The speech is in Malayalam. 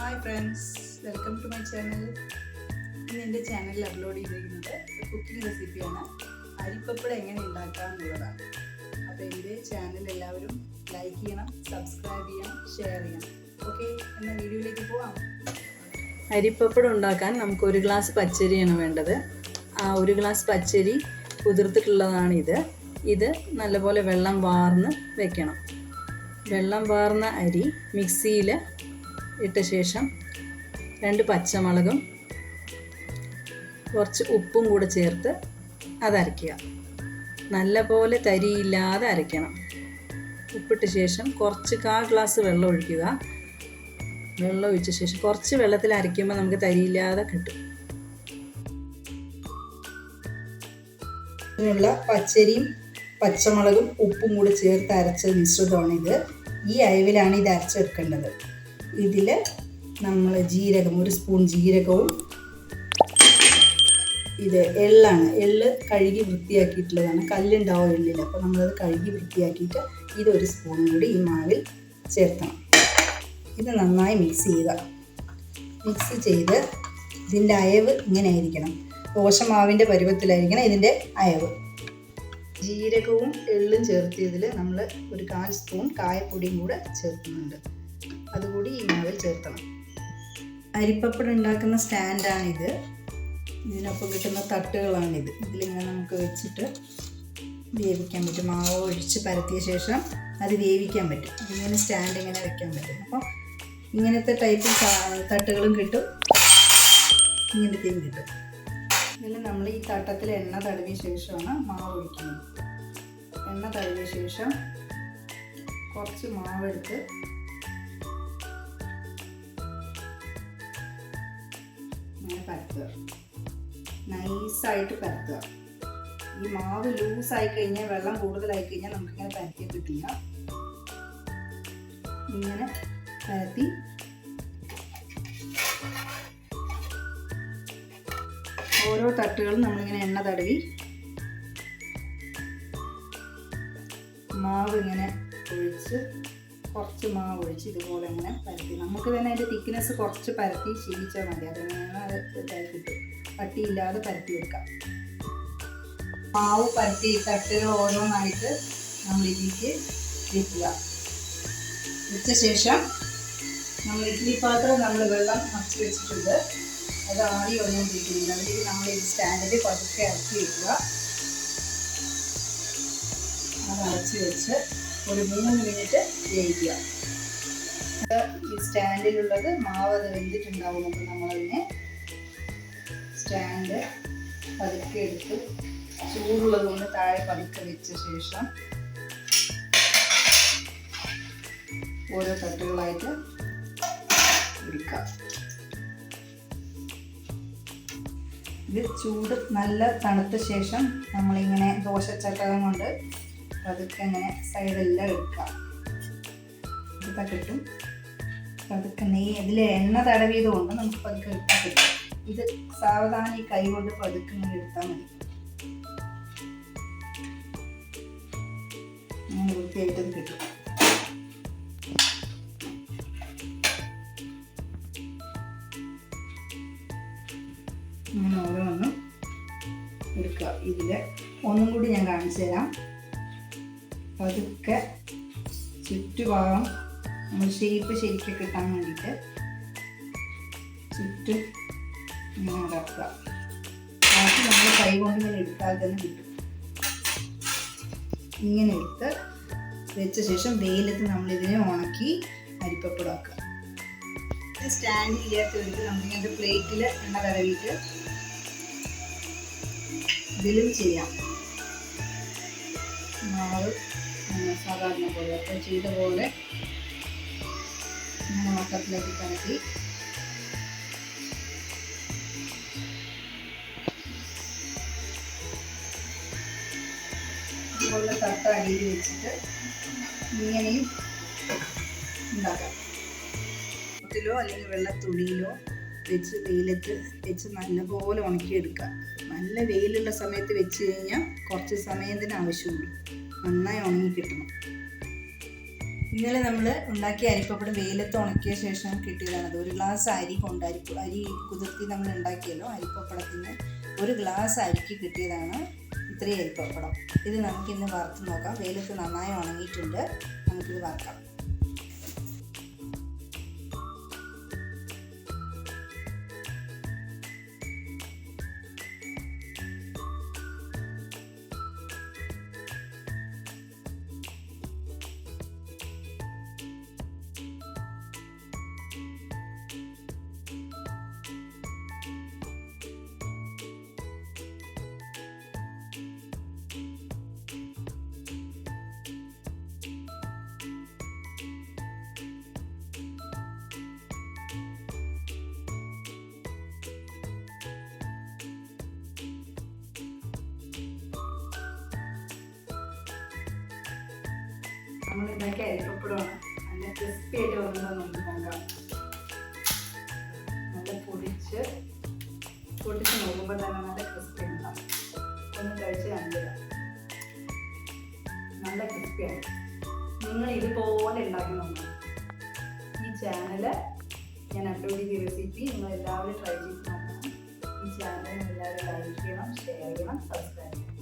Hi friends, welcome to my channel. ഇന്ന് എൻ്റെ ചാനലിൽ അപ്ലോഡ് ചെയ്തിരിക്കുന്നത് ഒരു കുക്കിംഗ് റെസിപ്പിയാണ്. അരിപ്പപ്പട എങ്ങനെ ഉണ്ടാക്കാം എന്നുള്ളതാണ്. അപ്പോൾ എൻ്റെ ചാനൽ എല്ലാവരും ലൈക്ക് ചെയ്യണം, സബ്സ്ക്രൈബ് ചെയ്യണം, ഷെയർ ചെയ്യണം. ഓക്കെ, എന്നാൽ വീഡിയോയിലേക്ക് പോവാം. അരിപ്പപ്പടം ഉണ്ടാക്കാൻ നമുക്ക് 1 ഗ്ലാസ് പച്ചരിയാണ് വേണ്ടത്. ആ 1 ഗ്ലാസ് പച്ചരി കുതിർത്തിട്ടുള്ളതാണിത്. ഇത് നല്ലപോലെ വെള്ളം വാർന്ന് വെക്കണം. വെള്ളം വാർന്ന അരി മിക്സിയിൽ ഇട്ട ശേഷം 2 പച്ചമുളകും കുറച്ച് ഉപ്പും കൂടെ ചേർത്ത് അതരയ്ക്കുക. നല്ലപോലെ തരിയില്ലാതെ അരയ്ക്കണം. ഉപ്പിട്ട ശേഷം കുറച്ച് 1/4 ഗ്ലാസ് വെള്ളം ഒഴിക്കുക. വെള്ളം ഒഴിച്ച ശേഷം കുറച്ച് വെള്ളത്തിൽ അരയ്ക്കുമ്പോൾ നമുക്ക് തരിയില്ലാതെ കിട്ടും. ഇതിനുള്ള പച്ചരിയും പച്ചമുളകും ഉപ്പും കൂടി ചേർത്ത് അരച്ച മിശ്രിതമാണിത്. ഈ അയവിലാണ് ഇത് അരച്ചെടുക്കേണ്ടത്. ഇതിൽ നമ്മൾ ജീരകം, 1 സ്പൂൺ ജീരകവും, ഇത് എള്ളാണ്. എള്ള് കഴുകി വൃത്തിയാക്കിയിട്ടുള്ളതാണ്. കല്ലുണ്ടാവും എള്ളിൽ, അപ്പോൾ നമ്മളത് കഴുകി വൃത്തിയാക്കിയിട്ട് ഇത് 1 സ്പൂൺ കൂടി ഈ മാവിൽ ചേർക്കണം. ഇത് നന്നായി മിക്സ് ചെയ്യുക. മിക്സ് ചെയ്ത് ഇതിൻ്റെ അയവ് ഇങ്ങനെ ആയിരിക്കണം. ദോശമാവിൻ്റെ പരുവത്തിലായിരിക്കണം ഇതിൻ്റെ അയവ്. ജീരകവും എള്ളും ചേർത്തിയതിൽ നമ്മൾ 1/4 സ്പൂൺ കായപ്പൊടിയും കൂടെ ചേർക്കുന്നുണ്ട്. അതുകൂടി ഈ മാവിൽ ചേർക്കണം. അരിപ്പപ്പടം ഉണ്ടാക്കുന്ന സ്റ്റാൻഡാണിത്. ഇതിനൊപ്പം കിട്ടുന്ന തട്ടുകളാണിത്. ഇതിലിങ്ങനെ നമുക്ക് വെച്ചിട്ട് വേവിക്കാൻ പറ്റും. മാവ് ഒഴിച്ച് പരത്തിയ ശേഷം അത് വേവിക്കാൻ പറ്റും. ഇതിങ്ങനെ സ്റ്റാൻഡ് ഇങ്ങനെ വെക്കാൻ പറ്റും. അപ്പോൾ ഇങ്ങനത്തെ ടൈപ്പ് തട്ടുകളും കിട്ടും, ഇങ്ങനത്തെയും കിട്ടും. ഇതിൽ നമ്മൾ ഈ തട്ടത്തിൽ എണ്ണ തടവിയ ശേഷമാണ് മാവ് ഒഴിക്കുന്നത്. എണ്ണ തടവിയ ശേഷം കുറച്ച് മാവെടുത്ത് ഇങ്ങനെ പരത്തുക. നൈസായിട്ട് പരത്തുക. ഈ മാവ് ലൂസായി കഴിഞ്ഞാൽ, വെള്ളം കൂടുതലായി കഴിഞ്ഞാൽ നമുക്കിങ്ങനെ പരത്തി കിട്ടില്ല. ഇങ്ങനെ പരത്തി ഓരോ തട്ടുകളും നമ്മളിങ്ങനെ എണ്ണ തടവി മാവ് ഇങ്ങനെ ഒഴിച്ച്, കുറച്ച് മാവ് ഒഴിച്ച് ഇതുപോലെ ഇങ്ങനെ പരത്തി. നമുക്ക് തന്നെ അതിൻ്റെ തിക്നെസ് കുറച്ച് പരത്തി ശീലിച്ചാൽ മതി. അതിങ്ങനെ അത് ഇതായി കിട്ടും. കട്ടിയില്ലാതെ പരത്തി വെക്കാം. മാവ് പരത്തി തട്ടുകൾ ഓരോന്നായിട്ട് നമ്മൾ ഇതിലേക്ക് വെക്കുക. വെച്ച ശേഷം നമ്മൾ ഇഡ്ഡലി പാത്രം നമ്മൾ വെള്ളം നിറച്ച് വെച്ചിട്ടുണ്ട്. അത് ആടി വന്നുകൊണ്ടിരിക്കുന്നുണ്ട്. അതിലേക്ക് നമ്മൾ ഈ സ്റ്റാൻഡിൽ പതുക്കെ ഇറക്കി വെക്കുക. അത് അടച്ച് വെച്ച് ഒരു 3 മിനിറ്റ് വേവിക്കുക. ഈ സ്റ്റാൻഡിലുള്ളത് മാവ് അത് വെന്തിട്ടുണ്ടാവും. അപ്പോൾ നമ്മളതിനെ സ്റ്റാൻഡ് പതുക്കെ എടുത്ത് ചൂടുള്ളത് കൊണ്ട് താഴെ പതുക്കെ വെച്ച ശേഷം ഓരോ തട്ടുകളായിട്ട് എടുക്കാം. ഇത് ചൂട് നല്ല തണുത്ത ശേഷം നമ്മളിങ്ങനെ ദോശച്ചട്ടകം കൊണ്ട് പതുക്കെ ഇങ്ങനെ സൈഡെല്ലാം എടുക്കാം. ഇതൊക്കെ കിട്ടും. പതുക്കെ ഇതിൽ എണ്ണ തടവിയത് കൊണ്ട് നമുക്ക് പതുക്കെ എടുക്കാൻ കിട്ടും. ഇത് സാവധാനം ഈ കൈ കൊണ്ട് പതുക്കെ ഇങ്ങനെ എടുത്താൽ മതി. അങ്ങനെ വൃത്തിയായിട്ടത് കിട്ടും. ഇങ്ങനെ ഓരോന്നും എടുക്കുക. ഇതിൽ ഒന്നും കൂടി ഞാൻ കാണിച്ചു തരാം. പതുക്കെ ചുറ്റുഭാഗം നമ്മൾ ഷേപ്പ് ശരിക്കും കിട്ടാൻ വേണ്ടിയിട്ട് ചുറ്റും ഇങ്ങനെ അടക്കുക. ബാക്കി നമ്മൾ കൈ കൊണ്ട് ഇങ്ങനെ എടുത്താൽ തന്നെ കിട്ടും. ഇങ്ങനെ എടുത്ത് വെച്ച ശേഷം വെയിലത്ത് നമ്മളിതിനെ ഉണക്കി അരിപ്പപ്പടാക്കുക. സ്റ്റാൻഡ് ഇല്ലാത്തവർക്ക് നമ്മളിങ്ങനത്തെ പ്ലേറ്റിൽ എണ്ണ തടവിയിട്ട് ഇതിലും ചെയ്യാം. മാവ് സാധാരണ പോലെ അപ്പോൾ ചെയ്ത പോലെ ഇങ്ങനെ വട്ടത്തിലേക്ക് കലക്കി ഇതുപോലെ തട്ട അടിയിൽ വെച്ചിട്ട് ഇങ്ങനെയും ഉണ്ടാക്കാം. ത്തിലോ അല്ലെങ്കിൽ വെള്ളത്തുണിയിലോ വെച്ച് വെയിലത്ത് വെച്ച് നല്ലപോലെ ഉണക്കിയെടുക്കുക. നല്ല വെയിലുള്ള സമയത്ത് വെച്ച് കഴിഞ്ഞാൽ കുറച്ച് സമയത്തിന് ആവശ്യമുള്ളൂ. നന്നായി ഉണങ്ങി കിട്ടണം. ഇന്നലെ നമ്മൾ ഉണ്ടാക്കിയ അരിപ്പപ്പടം വെയിലത്ത് ഉണക്കിയ ശേഷം കിട്ടിയതാണ്. അത് 1 ഗ്ലാസ് അരി കൊണ്ട് അരി കുതിർത്തി നമ്മൾ ഉണ്ടാക്കിയല്ലോ അരിപ്പപ്പടത്തിന് 1 ഗ്ലാസ് അരിക്ക് കിട്ടിയതാണ് ഇത്രയും അരിപ്പപ്പടം. ഇത് നമുക്കിന്ന് വറുത്ത് നോക്കാം. വെയിലത്ത് നന്നായി ഉണങ്ങിയിട്ടുണ്ട്. നമുക്കിത് വറുക്കാം. നമ്മൾ ഉണ്ടാക്കിയ അരിപ്പപ്പടമാണ്. നല്ല ക്രിസ്പി ആയിട്ട് വരുന്നത് നമുക്ക് നോക്കാം. നല്ല പൊടിച്ച് നോക്കുമ്പോൾ തന്നെ നല്ല ക്രിസ്പി ഉണ്ടാവും. ഒന്ന് കഴിച്ച് കണ്ടില്ല, നല്ല ക്രിസ്പിയാണ്. നിങ്ങൾ ഇതുപോലെ ഉണ്ടാക്കി നോക്കണം. ഈ ചാനല് ഞാൻ അപ്ലോഡ് ചെയ്ത റെസിപ്പി നിങ്ങൾ എല്ലാവരും ട്രൈ ചെയ്ത് നോക്കണം. ഈ ചാനൽ എല്ലാവരും ലൈക്ക് ചെയ്യണം, ഷെയർ ചെയ്യണം, സബ്സ്ക്രൈബ് ചെയ്യണം.